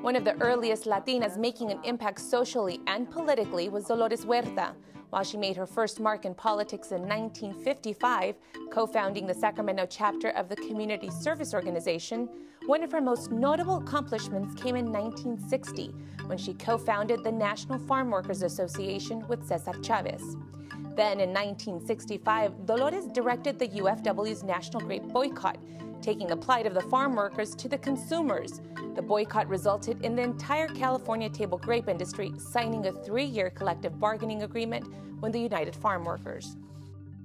One of the earliest Latinas making an impact socially and politically was Dolores Huerta. While she made her first mark in politics in 1955, co-founding the Sacramento chapter of the Community Service Organization, one of her most notable accomplishments came in 1960, when she co-founded the National Farm Workers Association with Cesar Chavez. Then in 1965, Dolores directed the UFW's National Grape Boycott, taking the plight of the farm workers to the consumers. The boycott resulted in the entire California table grape industry signing a 3-year collective bargaining agreement with the United Farm Workers.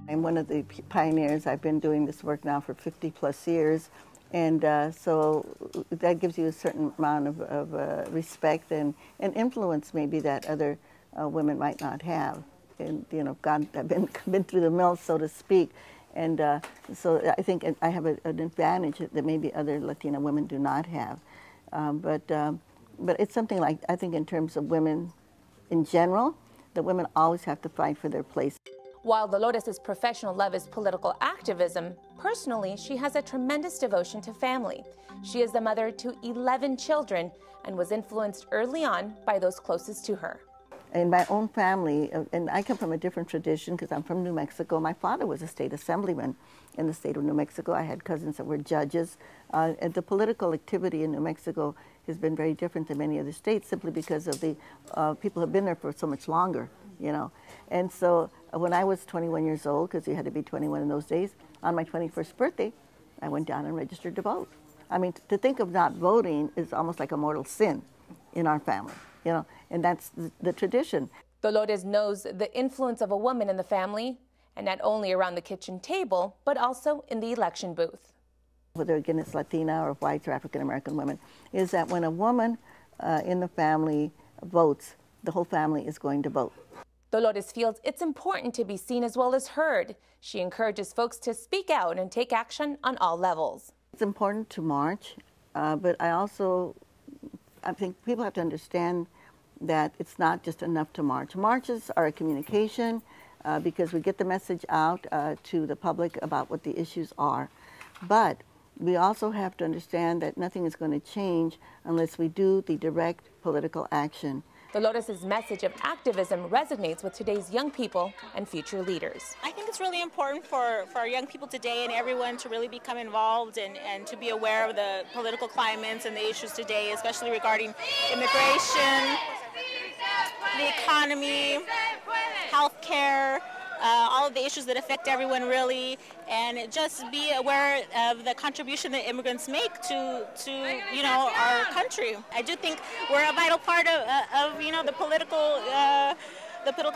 I'm one of the pioneers. I've been doing this work now for 50+ years, and so that gives you a certain amount of respect and influence maybe that other women might not have. And you know, I've been through the mill, so to speak. And so I think I have an advantage that maybe other Latina women do not have. But it's something like, I think in terms of women in general, that women always have to fight for their place. While Dolores' professional love is political activism, personally, she has a tremendous devotion to family. She is the mother to 11 children and was influenced early on by those closest to her. In my own family, and I come from a different tradition because I'm from New Mexico. My father was a state assemblyman in the state of New Mexico. I had cousins that were judges. And the political activity in New Mexico has been very different than many other states simply because of the people have been there for so much longer, you know. And so when I was 21 years old, because you had to be 21 in those days, on my 21st birthday, I went down and registered to vote. I mean, to think of not voting is almost like a mortal sin in our family. You know, and that's the tradition. Dolores knows the influence of a woman in the family, and not only around the kitchen table, but also in the election booth. Whether again it's Latina or whites or African American women, is that when a woman in the family votes, the whole family is going to vote. Dolores feels it's important to be seen as well as heard. She encourages folks to speak out and take action on all levels. It's important to march, but I think people have to understand that it's not just enough to march. Marches are a communication because we get the message out to the public about what the issues are. But we also have to understand that nothing is going to change unless we do the direct political action. Dolores' message of activism resonates with today's young people and future leaders. I think it's really important for our young people today and everyone to really become involved and to be aware of the political climates and the issues today, especially regarding immigration, the economy, healthcare, all of the issues that affect everyone really, and just be aware of the contribution that immigrants make to you know, our country. I do think we're a vital part of you know, the political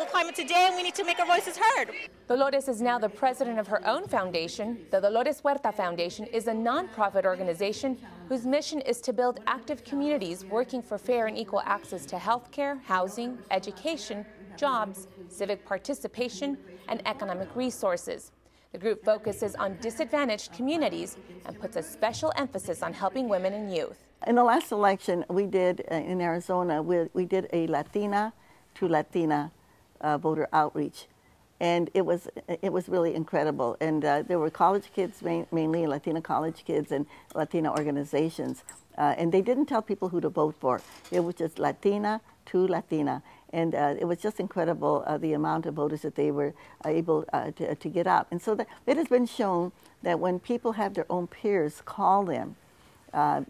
climate today, and we need to make our voices heard. Dolores is now the president of her own foundation. The Dolores Huerta Foundation is a nonprofit organization whose mission is to build active communities working for fair and equal access to health care, housing, education, jobs, civic participation, and economic resources. The group focuses on disadvantaged communities and puts a special emphasis on helping women and youth. In the last election we did in Arizona, we did a Latina to Latina voter outreach, and it was really incredible. And there were college kids, mainly Latina college kids and Latina organizations, and they didn't tell people who to vote for. It was just Latina to Latina. And it was just incredible the amount of voters that they were able to get out. And so it has been shown that when people have their own peers call them,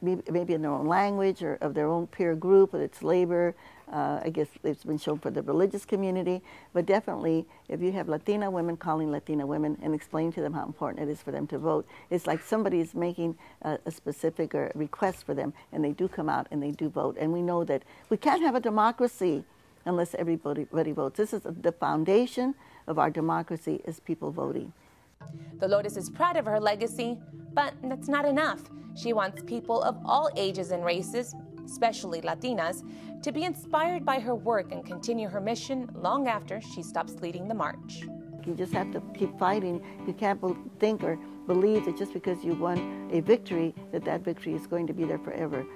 maybe in their own language or of their own peer group, whether it's labor, I guess it's been shown for the religious community, but definitely if you have Latina women calling Latina women and explaining to them how important it is for them to vote, it's like somebody is making a specific or request for them, and they do come out and they do vote. And we know that we can't have a democracy unless everybody votes. This is the foundation of our democracy, is people voting. Dolores is proud of her legacy, but that's not enough. She wants people of all ages and races, especially Latinas, to be inspired by her work and continue her mission long after she stops leading the march. You just have to keep fighting. You can't think or believe that just because you won a victory, that victory is going to be there forever.